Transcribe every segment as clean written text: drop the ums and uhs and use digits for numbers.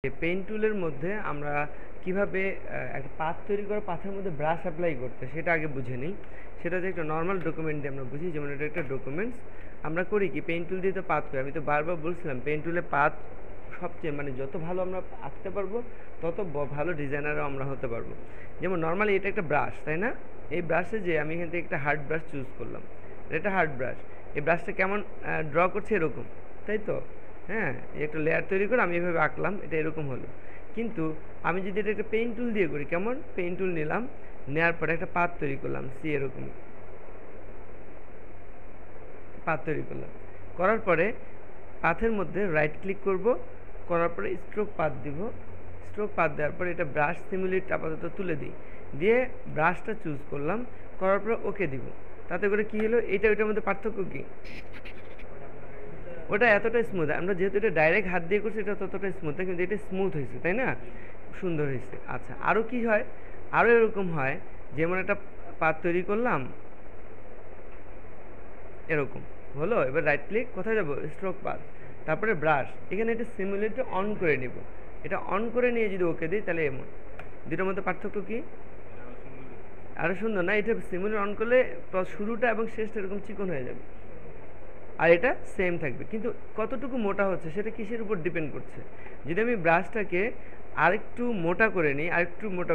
Paint টুলের মধ্যে আমরা কিভাবে একটা পাথ তৈরি করা পাথের মধ্যে ব্রাশ অ্যাপ্লাই করতে সেটা আগে বুঝে নিই। সেটা যে একটা নর্মাল ডকুমেন্ট দিয়ে আমরা বুঝি, যেমন এটা একটা ডকুমেন্টস। আমরা করি কি পেইন্ট টুল দিয়ে তো পাথ করি। আমি তো বারবার বলছিলাম পেইন্ট টুলে পাথ সবচেয়ে যত ভালো আমরা আঁকতে পারবো তত ভালো ডিজাইনারও আমরা হতে পারবো। যেমন নর্মালি এটা একটা ব্রাশ, তাই না? এই ব্রাশে যে আমি এখান থেকে একটা হার্ড ব্রাশ চুজ করলাম, এটা হার্ড ব্রাশ। এই ব্রাশটা কেমন ড্র করছে এরকম, তাই তো? হ্যাঁ, একটা লেয়ার তৈরি করে আমি এভাবে আঁকলাম, এটা এরকম হলো। কিন্তু আমি যদি এটা একটা পেইন্ট টুল দিয়ে করি, কেমন পেইন্ট টুল নিলাম, নেওয়ার পরে একটা পাত তৈরি করলাম, এরকমই পাত তৈরি করলাম। করার পরে পাথের মধ্যে রাইট ক্লিক করব, করার পরে স্ট্রোক পাত দিব। স্ট্রোক পাত দেওয়ার পরে এটা ব্রাশ সিমুলেট আপাতত তুলে দিই, দিয়ে ব্রাশটা চুজ করলাম, করার পরে ওকে দিব। তাতে করে কি হলো, এটা ওইটার মধ্যে পার্থক্য কি? ওটা এতটা স্মুথ, আমরা যেহেতু এটা ডাইরেক্ট হাত দিয়ে করছি এটা ততটা স্মুথ না, কিন্তু এটা স্মুথ হয়েছে, তাই না? সুন্দর হয়েছে। আচ্ছা, আরও কি হয়? আরও এরকম হয়, যেমন একটা পাত তৈরি করলাম এরকম হলো। এবার রাইট ক্লিক, কোথায় যাব? স্ট্রোক পাত, তারপরে ব্রাশ। এখানে এটা সিমুলেটটা অন করে নিব। এটা অন করে নিয়ে যদি ওকে দিই, তাহলে এমন। দুটোর মধ্যে পার্থক্য কি? আরও সুন্দর না? এটা সিমুলেট অন করলে শুরুটা এবং শেষটা এরকম চিকন হয়ে যাবে, আর এটা সেম থাকবে। কিন্তু কতটুকু মোটা হচ্ছে সেটা কিসের উপর ডিপেন্ড করছে? যদি আমি ব্রাশটাকে আরেকটু মোটা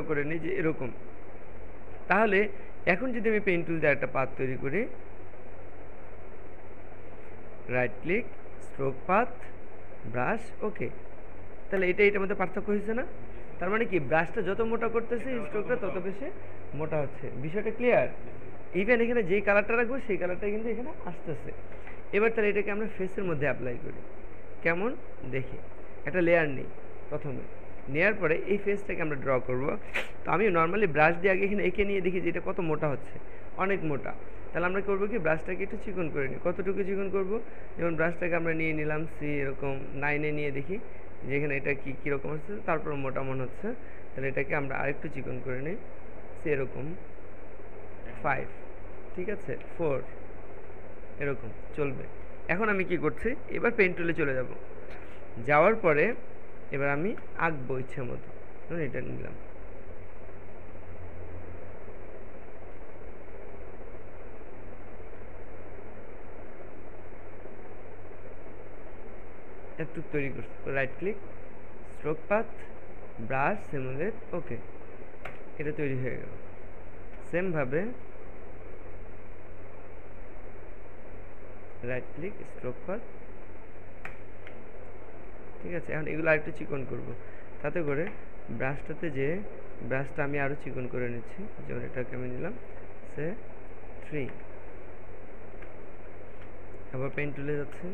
করে নিই, যে এরকম, তাহলে এখন যদি আমি পেইন্ট টুল দিয়ে একটা পাত তৈরি করি, right click, stroke path, brush, okay, তাহলে এটার মধ্যে পার্থক্য হয়েছে না? তার মানে কি, ব্রাশটা যত মোটা করতেছি স্ট্রোকটা তত বেশি মোটা হচ্ছে। বিষয়টা ক্লিয়ার? ইভেন এখানে যেই কালারটা রাখবো সেই কালারটা কিন্তু এখানে আসতেছে। এবার তাহলে এটাকে আমরা ফেসের মধ্যে অ্যাপ্লাই করি, কেমন দেখি। একটা লেয়ার নিই প্রথমে, নেওয়ার পরে এই ফেসটাকে আমরা ড্র করব। তো আমি নর্মালি ব্রাশ দিয়ে আগে এখানে এঁকে নিয়ে দেখি যে এটা কত মোটা হচ্ছে, অনেক মোটা। তাহলে আমরা করবো কি, ব্রাশটাকে একটু চিকন করে নিই। কতটুকু চিকন করব? যেমন ব্রাশটাকে আমরা নিয়ে নিলাম এরকম 9-এ নিয়ে দেখি যেখানে এটা কীরকম হচ্ছে, তারপর মোটা মনে হচ্ছে। তাহলে এটাকে আমরা আরেকটু চিকন করে নিই, এরকম 5, ঠিক আছে, 4, এরকম চলবে। এখন আমি কি করছি, এবার পেইন্ট টুলে চলে যাব। যাওয়ার পরে এবার আমি আঁকবো ইচ্ছে মতো। এটা নিলাম, একটু তৈরি করছি, right click, stroke path, brush, simulate, okay, এটা তৈরি হয়ে গেল। সেমভাবে রাইট ক্লিক, স্ট্রোক পাথ, ঠিক আছে। এখন এগুলো আরেকটু চিকন করব, তাতে করে ব্রাশটাতে যে ব্রাশটা আমি আরও চিকন করে নিচ্ছি। যেমন এটাকে আমি নিলাম 3, আবার পেইন্ট টুলে যাচ্ছে,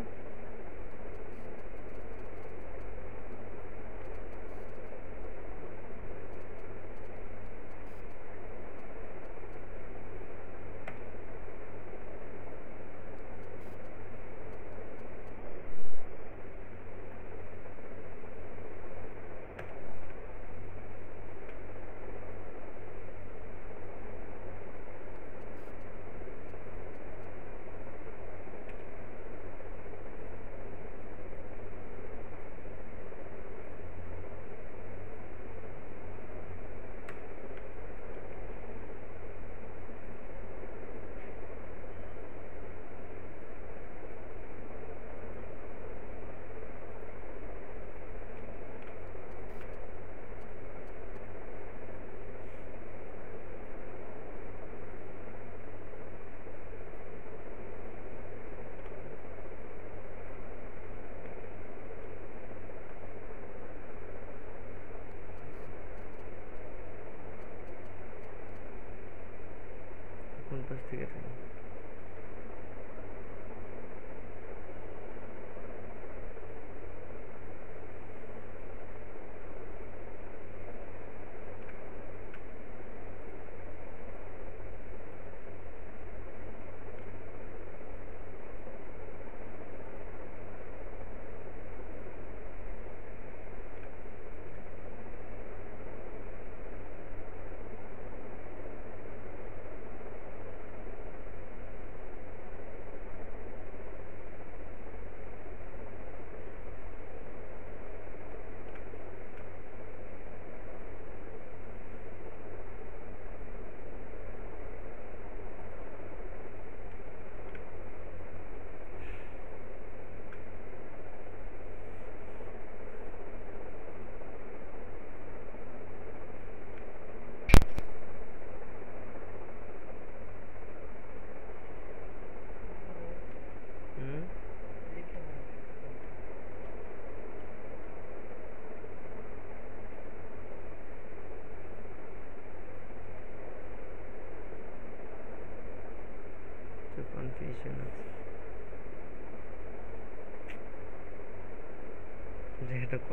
কোন পাশ থেকে থাকে।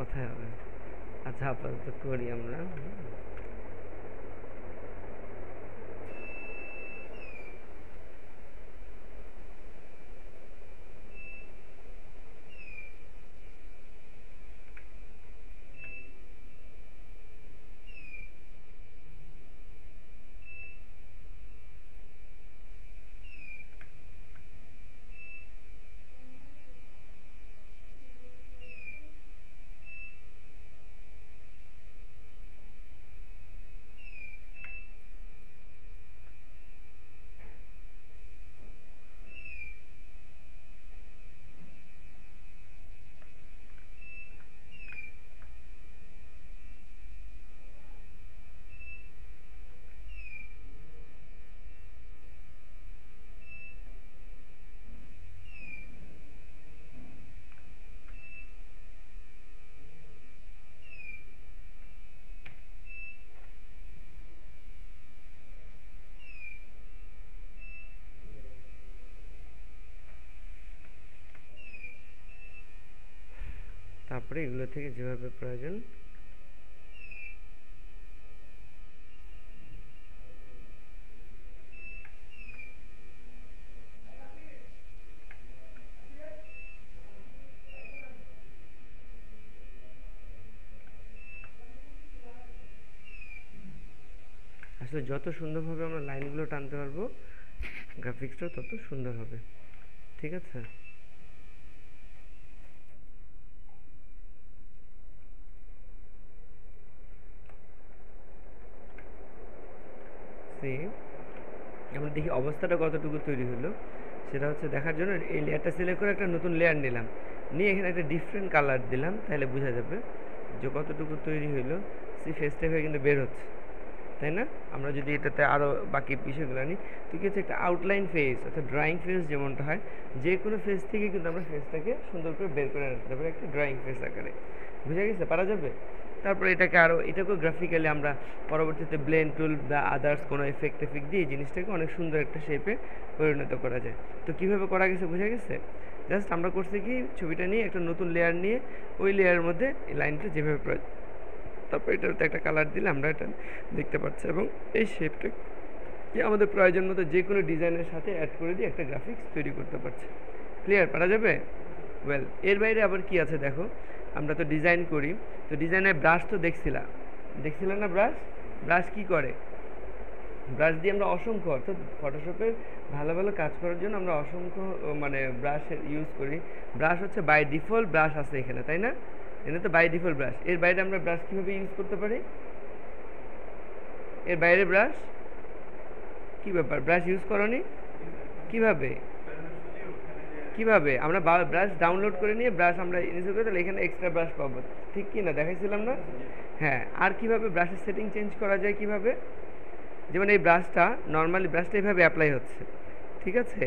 কোথায় হবে? আচ্ছা আপাতত করি আমরা। তারপরে এগুলো থেকে যেভাবে প্রয়োজন আসলে যত সুন্দরভাবে আমরা লাইনগুলো টানতে পারবো গ্রাফিক্সটাও তত সুন্দর হবে। ঠিক আছে, আমরা দেখি অবস্থাটা কতটুকু তৈরি হলো। সেটা হচ্ছে দেখার জন্য এই লেয়ারটা সিলেক্ট করে একটা নতুন লেয়ার নিলাম, নিয়ে এখানে একটা ডিফারেন্ট কালার দিলাম, তাহলে বোঝা যাবে যে কতটুকু তৈরি হলো। ফেসটা হয়ে কিন্তু বের হচ্ছে, তাই না? আমরা যদি এটাতে আরও বাকি বিষয়গুলো আনি তো কি হচ্ছে, একটা আউটলাইন ফেস অর্থাৎ ড্রয়িং ফেস যেমনটা হয়, যে কোনো ফেস থেকে কিন্তু আমরা ফেসটাকে সুন্দর করে বের করে আনতে পারি একটা ড্রয়িং ফেস আকারে। বুঝা গেছে? পারা যাবে। তারপরে এটাকেও গ্রাফিক্যালি আমরা পরবর্তীতে ব্লেন্ড টুল বা আদার্স কোনো এফেক্ট দিয়ে জিনিসটাকে অনেক সুন্দর একটা শেপে পরিণত করা যায়। তো কীভাবে করা গেছে বোঝা গেছে? জাস্ট আমরা করছি কি, ছবিটা নিয়ে একটা নতুন লেয়ার নিয়ে ওই লেয়ারের মধ্যে এই লাইনটা যেভাবে প্রয়োজন, তারপর এটাতে একটা কালার দিলে আমরা এটা দেখতে পাচ্ছি, এবং এই শেপটা কি আমাদের প্রয়োজন মতো যে কোনো ডিজাইনের সাথে অ্যাড করে দিয়ে একটা গ্রাফিক্স তৈরি করতে পারছি। ক্লিয়ার? পারা যাবে? ওয়েল, এর বাইরে আবার কি আছে দেখো, আমরা তো ডিজাইন করি, তো ডিজাইনের ব্রাশ তো দেখছিলাম না? ব্রাশ কি করে? ব্রাশ দিয়ে আমরা অসংখ্য, অর্থাৎ ফটোশপের ভালো ভালো কাজ করার জন্য আমরা অসংখ্য মানে ব্রাশের ইউজ করি। ব্রাশ হচ্ছে বাই ডিফল্ট ব্রাশ আছে এখানে, তাই না? এটা তো বাই ডিফল্ট ব্রাশ। এর বাইরে আমরা ব্রাশ কীভাবে ইউজ করতে পারি? এর বাইরে ব্রাশ কী ব্যাপার, ব্রাশ ইউজ করনি কিভাবে? আমরা ব্রাশ ডাউনলোড করে নিয়ে ব্রাশ আমরা ইনস্টল করে তাহলে এখানে এক্সট্রা ব্রাশ পাবো, ঠিক কি না? দেখাইছিলাম না? হ্যাঁ। আর কিভাবে ব্রাশের সেটিং চেঞ্জ করা যায় কিভাবে? যেমন এই ব্রাশটা নর্মালি ব্রাশটা এভাবে অ্যাপ্লাই হচ্ছে, ঠিক আছে?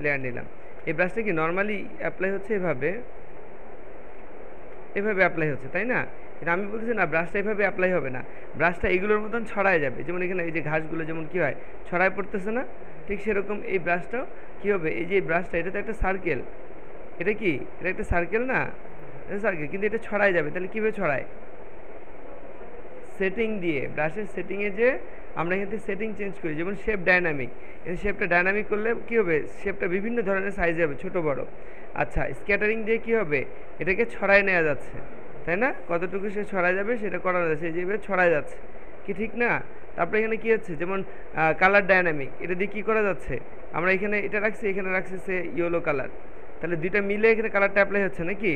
লেয়ার নিলাম, এই ব্রাশটা কি নর্মালি অ্যাপ্লাই হচ্ছে এভাবে অ্যাপ্লাই হচ্ছে, তাই না? কিন্তু আমি বলছি না, ব্রাশটা এভাবে অ্যাপ্লাই হবে না, ব্রাশটা এগুলোর মতন ছড়ায় যাবে। যেমন এখানে এই যে ঘাসগুলো যেমন কী হয়, ছড়ায় পড়তেছে না? ঠিক সেরকম এই ব্রাশটাও কী হবে, এই যে ব্রাশটা এটা তো একটা সার্কেল, এটা কি, এটা একটা সার্কেল না? এটা সার্কেল, কিন্তু এটা ছড়ায় যাবে। তাহলে কীভাবে ছড়ায়? সেটিং দিয়ে, ব্রাশের সেটিংয়ে যে আমরা এখান থেকে সেটিং চেঞ্জ করি, যেমন শেপ ডাইনামিক, এই শেপটা ডাইনামিক করলে কী হবে, শেপটা বিভিন্ন ধরনের সাইজে হবে, ছোটো বড়। আচ্ছা, স্ক্যাটারিং দিয়ে কী হবে, এটাকে ছড়ায় নেওয়া যাচ্ছে, তাই না? কতটুকু সে ছড়ায় যাবে সেটা করানো যাচ্ছে, যেভাবে ছড়ায় যাচ্ছে, কি ঠিক না? তারপরে এখানে কী হচ্ছে, যেমন কালার ডাইনামিক, এটা দিয়ে কী করা যাচ্ছে, আমরা এখানে এটা রাখছি, এখানে রাখছি সে ইয়েলো কালার, তাহলে দুইটা মিলে এখানে কালারটা অ্যাপ্লাই হচ্ছে নাকি?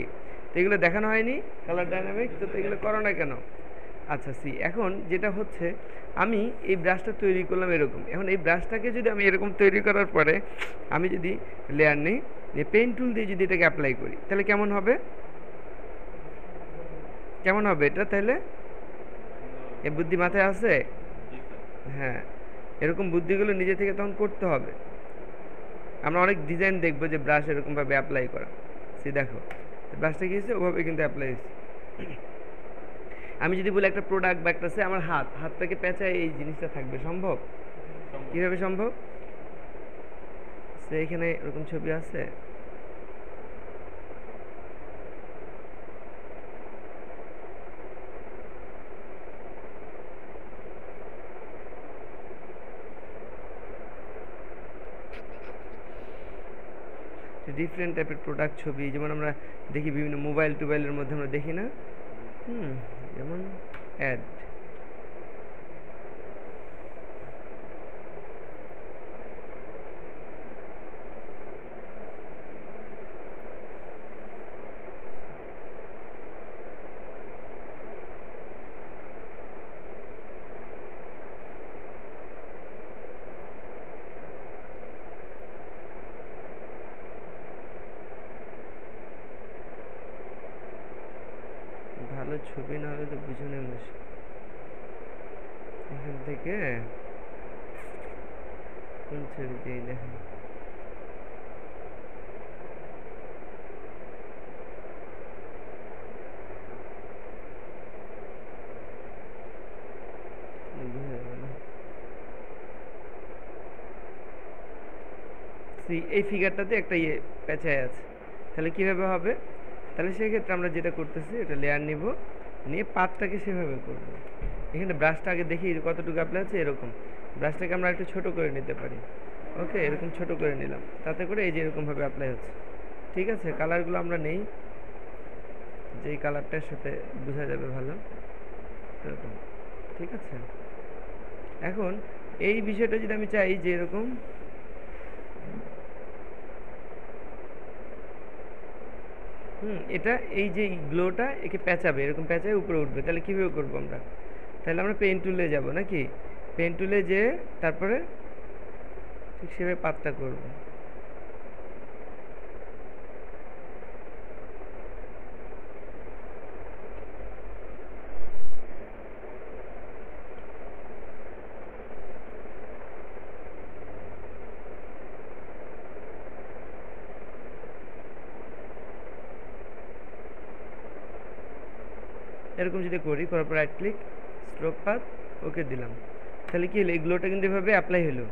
তো এগুলো দেখানো হয়নি কালার ডাইনামিক, তো এগুলো করো না কেন? আচ্ছা, এখন যেটা হচ্ছে, আমি এই ব্রাশটা তৈরি করলাম এরকম। এখন এই ব্রাশটাকে যদি আমি এরকম তৈরি করার পরে আমি যদি লেয়ার নিই, পেন টুল দিয়ে যদি এটাকে অ্যাপ্লাই করি, তাহলে কেমন হবে এটা? তাহলে এই বুদ্ধি মাথায় আছে? হ্যাঁ, এরকম বুদ্ধিগুলো নিজে থেকে তখন করতে হবে। আমরা অনেক ডিজাইন দেখবো যে ব্রাশ এরকমভাবে অ্যাপ্লাই করা। দেখো ব্রাশটা কি হয়েছে, ওভাবে কিন্তু অ্যাপ্লাই হয়েছে। আমি যদি বলি একটা প্রোডাক্ট বা একটা আমার হাতটাকে পেঁচায় এই জিনিসটা থাকবে, সম্ভব? কিভাবে সম্ভব? এখানে এরকম ছবি আছে, ডিফারেন্ট টাইপের প্রোডাক্ট ছবি, যেমন আমরা দেখি বিভিন্ন মোবাইল টোবাইলের মধ্যে আমরা দেখি না, যেমন অ্যাড, ভালো ছবি না হলে তো বুঝানো মুশকিল। এখান থেকে কোন ছবি দিয়ে দেখেন, এই ফিগারটাতে একটা ইয়ে পেঁচায় আছে, তাহলে কিভাবে হবে? তাহলে সেক্ষেত্রে আমরা যেটা করতেছি, এটা লেয়ার নিব, নিয়ে পাতটাকে সেভাবে করব। এখানে ব্রাশটা আগে দেখি কতটুকু অ্যাপ্লাই আছে, এরকম ব্রাশটাকে আমরা একটু ছোট করে নিতে পারি। ওকে, এরকম ছোট করে নিলাম, তাতে করে এই যে এরকমভাবে অ্যাপ্লাই হচ্ছে। ঠিক আছে, কালারগুলো আমরা নেই, যেই কালারটার সাথে বোঝা যাবে ভালো এরকম। ঠিক আছে, এখন এই বিষয়টা যদি আমি চাই যে এরকম এটা এই যে গ্লোটা একে পেঁচাবে, এরকম পেঁচায় উপরে উঠবে, তাহলে কীভাবে করবো আমরা? তাহলে আমরা পেন টুলে যাব নাকি, পেন টুলে যেয়ে তারপরে ঠিক সেভাবে পাতটা করব। এরকম যদি করি, করার পর রাইট ক্লিক, স্ট্রোক পাথ, ওকে দিলাম, তাহলে কি হলো, এগুলোটা কিন্তু এভাবে অ্যাপ্লাই হলো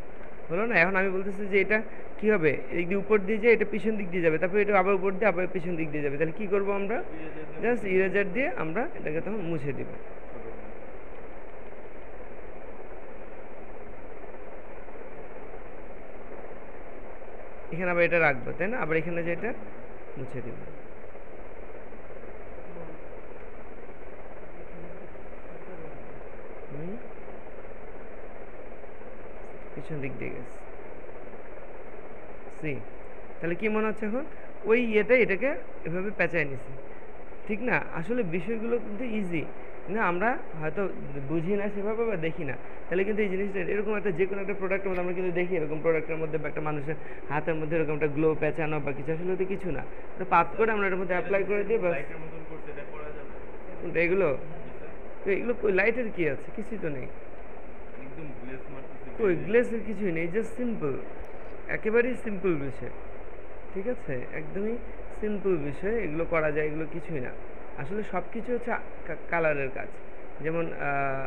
না? এখন আমি বলতেছি যে এটা কি হবে, এই দিক উপর দিয়ে যায়, এটা পিছন দিক দিয়ে যাবে, তারপরে এটা আবার উপর দিয়ে আবার পিছন দিক দিয়ে যাবে, তাহলে কি করব আমরা? জাস্ট ইরেজার দিয়ে আমরা এটাকে তখন মুছে দিব। এখানে আবার এটা রাখবো, তাই না? আবার এখানে যে এটা মুছে দিব। পিছন দিক দিয়ে গেছে, সি, তাহলে কি মনে হচ্ছে এখন? ওই এটাকে এভাবে পেঁচায় নিছি, ঠিক না? আসলে বিষয়গুলো কিন্তু ইজি, না আমরা হয়তো বুঝি না সেভাবে বা দেখি না, তাহলে কিন্তু এই জিনিসটা এরকম একটা যে কোনো একটা প্রোডাক্টের মধ্যে আমরা কিন্তু দেখি, এরকম প্রোডাক্টের মধ্যে একটা মানুষের হাতের মধ্যে এরকম একটা গ্লো পেঁচানো বা কিছু, আসলে তো কিছু না, পাত করে আমরা এর মধ্যে অ্যাপ্লাই করে দিই বাস। এগুলো এগুলো লাইটের কি আছে? কিছুই তো নেই, কই গ্লেসের কিছুই নেই, জাস্ট সিম্পল, একেবারেই সিম্পল বিষয়। ঠিক আছে, একদমই সিম্পল বিষয়, এগুলো করা যায়, এগুলো কিছুই না। আসলে সব কিছু হচ্ছে কালারের কাজ। যেমন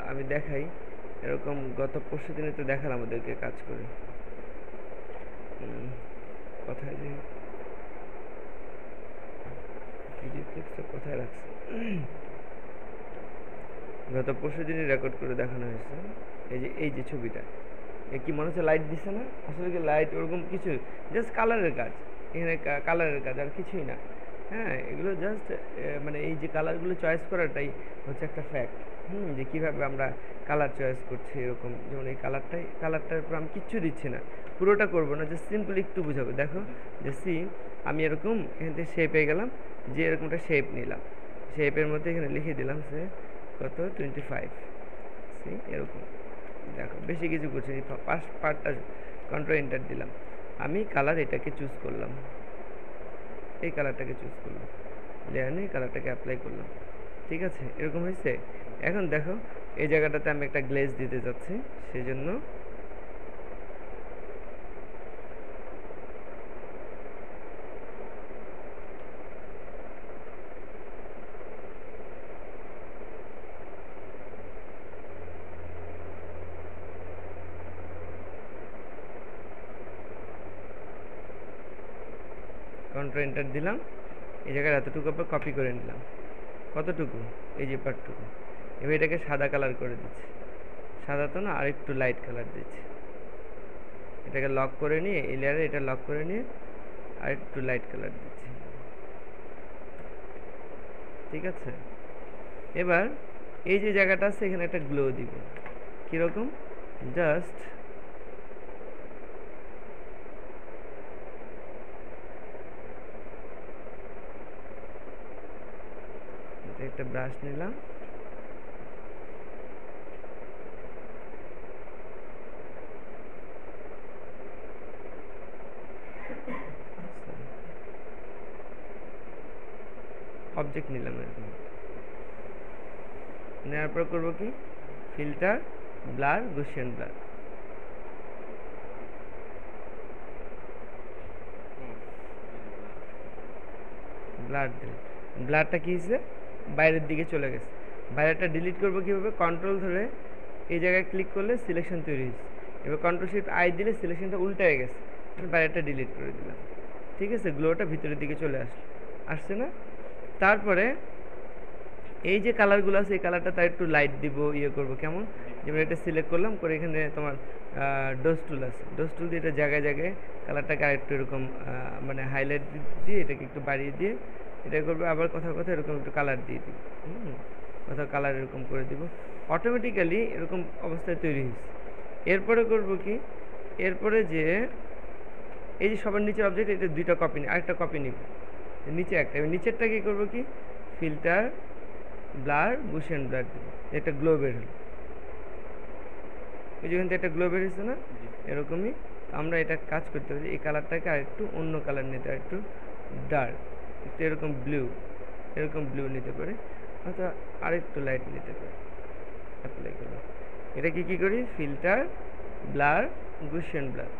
আমি দেখাই, এরকম গত পরশু দিনে তো দেখালাম আমাদেরকে কাজ করে, কোথায় যে ভিডিও ক্লিপসটা কোথায় রাখছে, গত পরশু দিনই রেকর্ড করে দেখানো হয়েছে। এই যে ছবিটা, কি মনে হচ্ছে লাইট দিছে না? আসলে কি লাইট ওরকম কিছু, জাস্ট কালারের কাজ, এখানে কালারের কাজ আর কিছুই না। হ্যাঁ, এগুলো জাস্ট মানে এই যে কালারগুলো চয়েস করাটাই হচ্ছে একটা ফ্যাক্ট, যে কীভাবে আমরা কালার চয়েস করছি। এরকম যেমন এই কালারটার উপর আমি কিচ্ছু দিচ্ছি না, পুরোটা করবো না, জাস্ট সিম্পল একটু বুঝাবো। দেখো যে আমি এরকম এখান থেকে শেপে গেলাম, যে এরকমটা শেপ নিলাম, শেপের মধ্যে এখানে লিখে দিলাম সে কত 25, এরকম। দেখো বেশি কিছু করছি, ফার্স্ট পার্টটা কন্ট্রোল এন্টার দিলাম, আমি কালার এটাকে চুজ করলাম, এই কালারটাকে চুজ করলাম, লেয়ার নিয়ে কালারটাকে অ্যাপ্লাই করলাম। ঠিক আছে, এরকম হয়েছে। এখন দেখো এই জায়গাটাতে আমি একটা গ্লেজ দিতে যাচ্ছি, সেজন্য কন্ট্রোল এন্টার দিলাম, এই জায়গায় এতটুকু আবার কপি করে নিলাম, কতটুকু, এই যে পার্টটুকু। এবার এটাকে সাদা কালার করে দিচ্ছি, সাদা তো না, আর একটু লাইট কালার দিচ্ছি। এটাকে লক করে নিয়ে এই লেয়ারে এটা লক করে নিয়ে আর একটু লাইট কালার দিচ্ছি, ঠিক আছে। এবার এই যে জায়গাটা আছে এখানে একটা গ্লো দিব, কিরকম, জাস্ট একটা ব্রাশ নিলাম, অবজেক্ট নিলাম এরকম, নেওয়ার পর করবো কি, filter, blur, Gaussian blur, blur দিলাম। ব্লারটা কি হয়েছে, বাইরের দিকে চলে গেছে। বাইরেটা ডিলিট করবো কীভাবে, কন্ট্রোল ধরে এই জায়গায় ক্লিক করলে সিলেকশন তৈরি হয়েছে। এবার কন্ট্রোল শিফট আই দিলে সিলেকশনটা উল্টায় গেছে, বাইরেটা ডিলিট করে দিলাম, ঠিক আছে। গ্লোটা ভিতরের দিকে চলে আসছে না। তারপরে এই যে কালারগুলো আছে এই কালারটা তার একটু লাইট দিব, ইয়ে করবো কেমন, যেমন এটা সিলেক্ট করলাম করে এখানে তোমার ডোজ টুল আছে, ডোজ টুল দিয়ে এটা জায়গায় জায়গায় কালারটাকে আরেকটু এরকম মানে হাইলাইট দিয়ে এটাকে একটু বাড়িয়ে দিয়ে এটা করবে। আবার কোথাও কোথাও এরকম একটু কালার দিয়ে দিব, কোথাও কালার এরকম করে দিব, অটোমেটিক্যালি এরকম অবস্থায় তৈরি হয়েছে। এরপরে করব কি, এরপরে যে এই যে সবার নিচের অবজেক্ট এটা দুইটা কপি নিই, আরেকটা কপি নিব, নিচে একটা, এবার নিচেরটা কি করবো কি, ফিল্টার, ব্লার, গসিয়ান ব্লার দিব, একটা গ্লো বের হলো, এই যেখান থেকে একটা গ্লো বের হয়েছে না, এরকমই আমরা এটা কাজ করতে পারি। এই কালারটাকে আর একটু অন্য কালার নিতে, আর একটু ডার্ক, একটু এরকম ব্লু নিতে পারে, অথবা আরেকটু লাইট নিতে পারে, অ্যাপ্লাই করলাম। এটা কি করি, filter, blur, Gaussian blur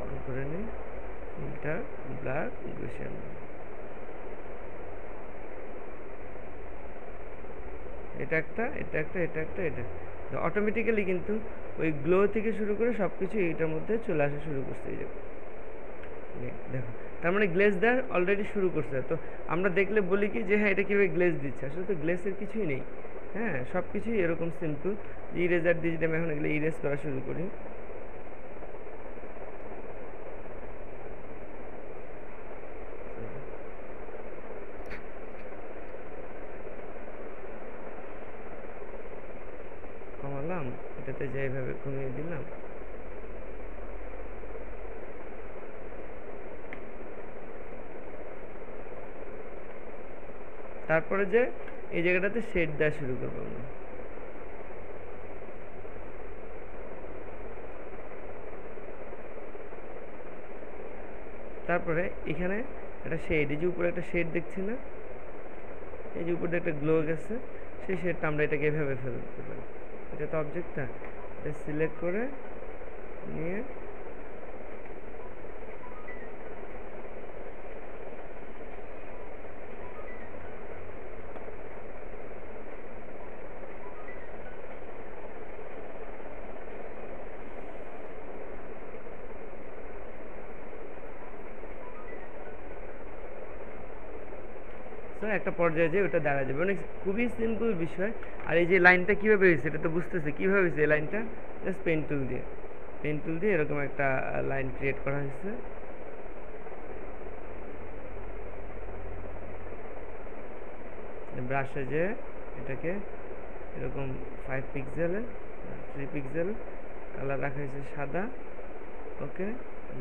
on করে নিই, ফিল্টার, ব্লার, গসিয়ান ব্লার, এটা একটা, এটা একটা, এটা একটা, এটা অটোমেটিক্যালি কিন্তু ওই গ্লো থেকে শুরু করে সব কিছু এইটার মধ্যে চলে আসা শুরু করছে। এই দেখো, তার মানে গ্লেজ দেওয়ার অলরেডি শুরু করছে। তো আমরা দেখলে বলি কি যে হ্যাঁ এটা কীভাবে গ্লেজ দিচ্ছে, আসলে তো গ্লেজের কিছুই নেই, হ্যাঁ সব কিছুই এরকম সিম্পল। যে ইরেজার দিয়ে যদি আমি এখন এগুলো ইরেজ করা শুরু করি, কমালাম, এটাতে যে এইভাবে কমিয়ে দিলাম, তারপরে যে এই জায়গাটাতে শেড দেওয়া শুরু করবো আমরা, তারপরে এখানে একটা শেড, এই যে উপরে একটা শেড দেখছি না, এই যে উপরে একটা গ্লো গেছে, সেই শেডটা আমরা এটাকে এভাবে ফেলে দিতে পারি। এটা তো অবজেক্টটা, এটা সিলেক্ট করে নিয়ে একটা পর্যায়ে যে ওটা দাঁড়া যাবে, অনেক খুবই সিম্পল বিষয়। আর এই যে লাইনটা কীভাবে হয়েছে এটা তো বুঝতেছে কীভাবে হয়েছে, এই লাইনটা জাস্ট পেন টুল দিয়ে এরকম একটা লাইন ক্রিয়েট করা হয়েছে। ব্রাশে যে এটাকে এরকম 5 পিক্সেলের 3 পিক্সেল কালার রাখা হয়েছে সাদা, ওকে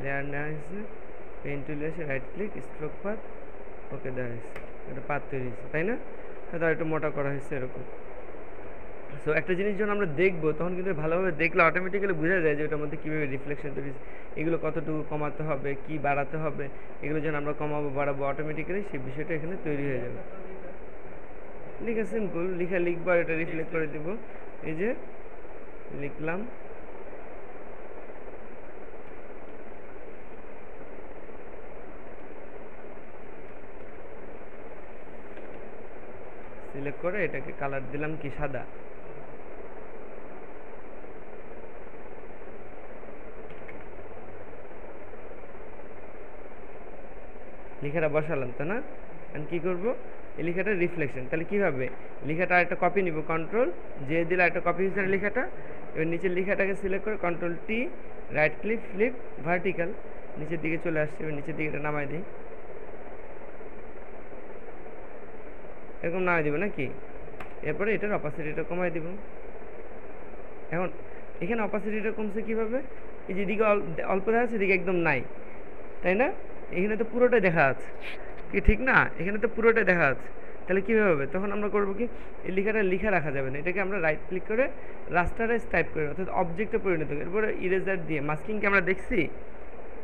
লেয়ার নেওয়া হয়েছে, পেন টুলে এসে রাইট ক্লিক, স্ট্রোক পাথ, ওকে দেওয়া হয়েছে, একটা পাত তৈরি হয়েছে, তাই না? তার একটু মোটা করা হয়েছে এরকম। সো একটা জিনিস যখন আমরা দেখবো তখন কিন্তু ভালোভাবে দেখলে অটোমেটিক্যালি বোঝা যায় যে ওটার মধ্যে কীভাবে রিফ্লেকশন তৈরি, এগুলো কতটুকু কমাতে হবে, কি বাড়াতে হবে, এগুলো যখন আমরা কমাবো বাড়াবো অটোমেটিক্যালি সেই বিষয়টা এখানে তৈরি হয়ে যাবে। লিখা সিম্পল, লিখবো আর এটা রিফ্লেক্ট করে দিব। এই যে লিখলাম, সিলেক্ট করে এটাকে কালার দিলাম কি সাদা, লেখাটা বসালাম তো না। এখন কী করবো, এই লেখাটা রিফ্লেকশন, তাহলে কীভাবে লেখাটা একটা কপি নিব, কন্ট্রোল যে দিলে একটা কপি হিসেবে লেখাটা, এবার নিচের লেখাটাকে সিলেক্ট করে control T, right click flip vertical, নিচের দিকে চলে আসছে, নিচের দিকে এটা নামাই দিই, এরকম নামাই দিব নাকি। এরপরে এটার অপাসিটিটা কমাই দিব। এখন এখানে অপাসিটিটা কমছে কীভাবে, এই যেদিকে অল্প দেখা যাচ্ছে এদিকে একদম নাই, তাই না? এখানে তো পুরোটাই দেখা যাচ্ছে কি, ঠিক না? এখানে তো পুরোটাই দেখা যাচ্ছে, তাহলে কীভাবে হবে? তখন আমরা করবো কি, এই লেখাটা লিখা রাখা যাবে না, এটাকে আমরা রাইট ক্লিক করে রাস্টারাইজ টাইপ করে অর্থাৎ অবজেক্টে পরিণত করি। এরপরে ইরেজার দিয়ে মাস্কিংকে আমরা দেখছি,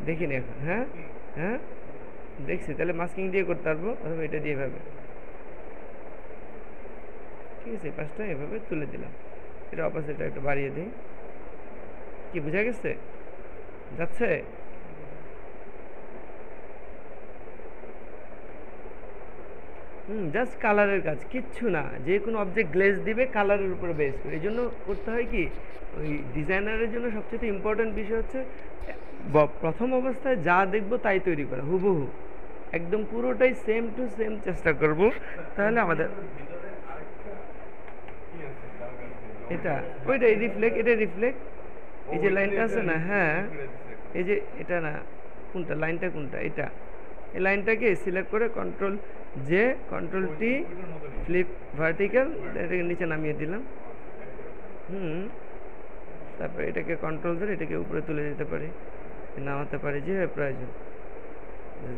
দেখিনি এখন, হ্যাঁ হ্যাঁ দেখছি, তাহলে মাস্কিং দিয়ে করতে পারবো অথবা এটা দিয়ে এভাবে, ঠিক আছে? এই পাশটা এভাবে তুলে দিলাম, এটা অপাসিটিটা একটু বাড়িয়ে দিই, কি বোঝা গেছে? যাচ্ছে? জাস্ট কালারের কাজ, কিচ্ছু না। যে কোনো অবজেক্ট গ্লেজ দিবে কালারের উপরে বেস করে। এই জন্য করতে হয় কি, ওই ডিজাইনারের জন্য সবচেয়ে ইম্পর্ট্যান্ট বিষয় হচ্ছে প্রথম অবস্থায় যা দেখবো তাই তৈরি করা, হুবহু একদম পুরোটাই সেম টু সেম চেষ্টা করব, তাহলে আমাদের এটা ওইটা রিফ্লেক্ট, এটা রিফ্লেক্ট, এই যে লাইনটা আছে না, হ্যাঁ এই যে এটা না, কোনটা লাইনটা, কোনটা এটা, এই লাইনটাকে সিলেক্ট করে control J control T flip vertical, এটাকে নিচে নামিয়ে দিলাম। তারপরে এটাকে কন্ট্রোল ধরে এটাকে উপরে তুলে দিতে পারি, নামাতে পারি যেভাবে প্রয়োজন,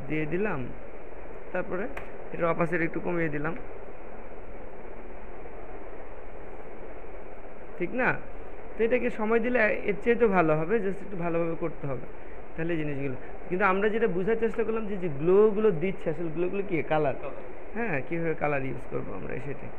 দিয়ে দিলাম। তারপরে এটার অপাসিটি একটু কমিয়ে দিলাম, ঠিক না? তো এটাকে সময় দিলে এর চেয়ে তো ভালো হবে, জাস্ট একটু ভালোভাবে করতে হবে, তাহলে জিনিসগুলো। কিন্তু আমরা যেটা বোঝার চেষ্টা করলাম যে গ্লোগুলো দিচ্ছে, আসলে গ্লোগুলো কি কালার, হ্যাঁ কীভাবে কালার ইউজ করবো আমরা সেটাই।